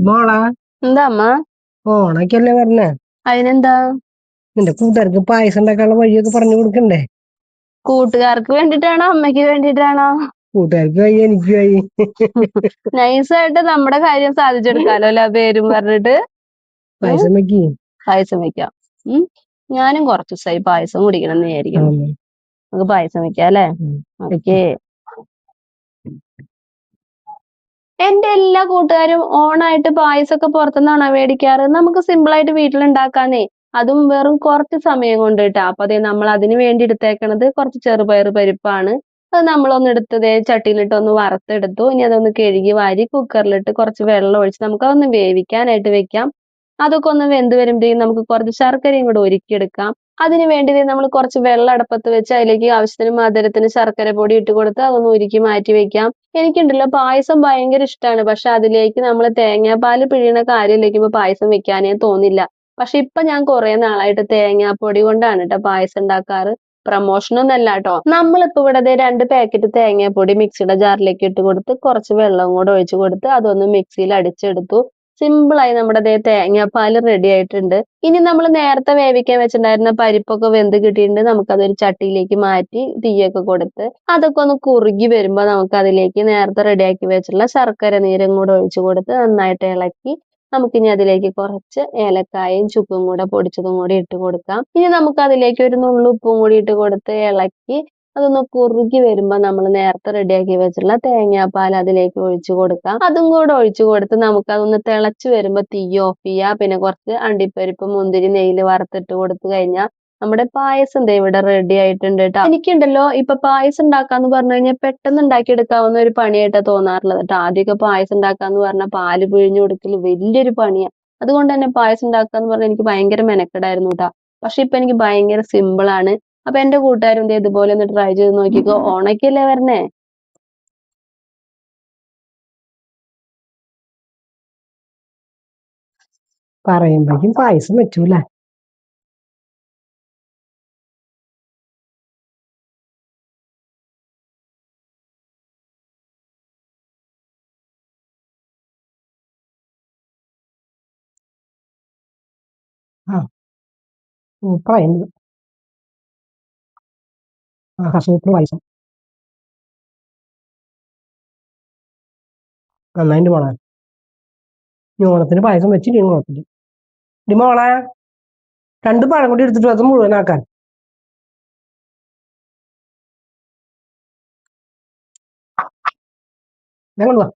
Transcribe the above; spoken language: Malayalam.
മോളെ എന്താ അമ്മ? ഓണൊക്കെയല്ലേ പറഞ്ഞേ? അതിനെന്താ? നിന്റെ കൂട്ടുകാർക്ക് പായസം ഉണ്ടാക്കാനുള്ള വഴിയൊക്കെ പറഞ്ഞു കൊടുക്കണ്ടേ? കൂട്ടുകാർക്ക് വേണ്ടിട്ടാണോ അമ്മയ്ക്ക് വേണ്ടിട്ടാണോ? കൂട്ടുകാർക്ക് വഴി എനിക്ക് വഴി. നൈസായിട്ട് നമ്മുടെ കാര്യം സാധിച്ചെടുക്കാലോ അല്ലെ പേരും പറഞ്ഞിട്ട്. പായസം വെക്കി. പായസം വെക്കാം. ഞാനും കുറച്ച് ദിവസമായി പായസം കുടിക്കണം എന്ന് വിചാരിക്കുന്നു. നമുക്ക് പായസം വെക്കാം അല്ലെ? ഓക്കേ. എന്റെ എല്ലാ കൂട്ടുകാരും ഓണായിട്ട് പായസമൊക്കെ പുറത്തുനിന്നാണോ മേടിക്കാറ്? നമുക്ക് സിമ്പിൾ ആയിട്ട് വീട്ടിലുണ്ടാക്കാന്നേ. അതും വെറും കുറച്ച് സമയം കൊണ്ട് കേട്ടോ. അപ്പൊ അതെ നമ്മൾ അതിന് വേണ്ടി എടുത്തേക്കണത് കുറച്ച് ചെറുപയർ പരിപ്പാണ്. അത് നമ്മളൊന്ന് എടുത്തതേ ചട്ടിയിലിട്ട് ഒന്ന് വറുത്തെടുത്തു. ഇനി അതൊന്ന് കഴുകി വാരി കുക്കറിലിട്ട് കുറച്ച് വെള്ളം ഒഴിച്ച് നമുക്ക് അതൊന്ന് വേവിക്കാനായിട്ട് വെക്കാം. അതൊക്കെ ഒന്ന് വെന്ത് വരുമ്പോഴേക്കും നമുക്ക് കുറച്ച് ശർക്കരയും കൂടെ ഒരുക്കിയെടുക്കാം. അതിന് വേണ്ടി നമ്മൾ കുറച്ച് വെള്ളം അടുപ്പത്ത് വെച്ച് അതിലേക്ക് ആവശ്യത്തിന് മധുരത്തിന് ശർക്കര പൊടി ഇട്ട് കൊടുത്ത് അതൊന്ന് ഉരുക്കി മാറ്റി വെക്കാം. എനിക്കുണ്ടല്ലോ പായസം ഭയങ്കര ഇഷ്ടമാണ്. പക്ഷെ അതിലേക്ക് നമ്മൾ തേങ്ങാപ്പാൽ പിഴിയണ കാര്യമില്ലേക്കുമ്പോ പായസം വെക്കാനേ തോന്നില്ല. പക്ഷെ ഇപ്പൊ ഞാൻ കുറെ നാളായിട്ട് തേങ്ങാപ്പൊടി കൊണ്ടാണ് കേട്ടോ പായസം ഉണ്ടാക്കാറ്. പ്രമോഷനൊന്നും അല്ല കേട്ടോ. നമ്മളിപ്പോ ഇവിടെ 2 പാക്കറ്റ് തേങ്ങാപ്പൊടി മിക്സിയുടെ ജാറിലേക്ക് ഇട്ട് കൊടുത്ത് കുറച്ച് വെള്ളം കൂടെ ഒഴിച്ചു കൊടുത്ത് അതൊന്ന് മിക്സിയിൽ അടിച്ചെടുത്തു. സിമ്പിളായി നമ്മുടെ തേങ്ങാപ്പാൽ റെഡി ആയിട്ടുണ്ട്. ഇനി നമ്മൾ നേരത്തെ വേവിക്കാൻ വെച്ചിട്ടുണ്ടായിരുന്ന പരിപ്പൊക്കെ വെന്ത് കിട്ടിയിട്ടുണ്ട്. നമുക്കതൊരു ചട്ടിയിലേക്ക് മാറ്റി തീയൊക്കെ കൊടുത്ത് അതൊക്കെ ഒന്ന് കുറുകി വരുമ്പോൾ നമുക്ക് അതിലേക്ക് നേരത്തെ റെഡിയാക്കി വെച്ചിട്ടുള്ള ശർക്കര നീരും കൂടെ ഒഴിച്ചു കൊടുത്ത് നന്നായിട്ട് ഇളക്കി നമുക്കിനി അതിലേക്ക് കുറച്ച് ഏലക്കായയും ചുക്കും കൂടെ പൊടിച്ചതും കൂടി ഇട്ട് കൊടുക്കാം. ഇനി നമുക്ക് അതിലേക്ക് ഒരു നുള്ളു ഉപ്പും കൂടി ഇട്ട് കൊടുത്ത് ഇളക്കി അതൊന്ന് കുറുകി വരുമ്പോ നമ്മൾ നേരത്തെ റെഡിയാക്കി വെച്ചിട്ടുള്ള തേങ്ങാപ്പാൽ അതിലേക്ക് ഒഴിച്ചു കൊടുക്കാം. അതും കൂടെ ഒഴിച്ചു കൊടുത്ത് നമുക്ക് അതൊന്ന് തിളച്ചു വരുമ്പോ തീ ഓഫ് ചെയ്യാം. പിന്നെ കുറച്ച് അണ്ടിപ്പരിപ്പ് മുന്തിരി നെയ്യിൽ വറുത്തിട്ട് കൊടുത്തു കഴിഞ്ഞാൽ നമ്മുടെ പായസം ദേ ഇവിടെ റെഡി ആയിട്ടുണ്ട് കേട്ടോ. എനിക്കുണ്ടല്ലോ ഇപ്പൊ പായസം ഉണ്ടാക്കാന്ന് പറഞ്ഞു കഴിഞ്ഞാൽ പെട്ടെന്ന് ഉണ്ടാക്കിയെടുക്കാവുന്ന ഒരു പണിയായിട്ടാ തോന്നാറുള്ളത് കേട്ടോ. ആദ്യമൊക്കെ പായസം ഉണ്ടാക്കാന്ന് പറഞ്ഞാൽ പാല് പിഴിഞ്ഞു കൊടുക്കല് വലിയൊരു പണിയാ. അതുകൊണ്ട് തന്നെ പായസം ഉണ്ടാക്കാന്ന് പറഞ്ഞാൽ എനിക്ക് ഭയങ്കര മെനക്കെടായിരുന്നു കേട്ടോ. പക്ഷെ ഇപ്പൊ എനിക്ക് ഭയങ്കര സിമ്പിൾ ആണ്. അപ്പൊ എന്റെ കൂട്ടുകാരും ഇതുപോലെ ഒന്ന് ട്രൈ ചെയ്ത് നോക്കിക്കോ. ഓണക്കല്ലേ വരണേ? പറയുമ്പോഴേക്കും പായസം വെച്ചൂല. സൂപ്പറായിരുന്നു. സൂപ്പർ പായസം നന്നായിട്ട് മോളെ. ഓണത്തിന് പായസം വെച്ചിട്ട് കുഴപ്പമില്ല. ഇനി മോളെ 2 പഴം കൂടി എടുത്തിട്ട് അത് മുഴുവനാക്കാൻ. ഞാൻ കൊണ്ടുപോവാ.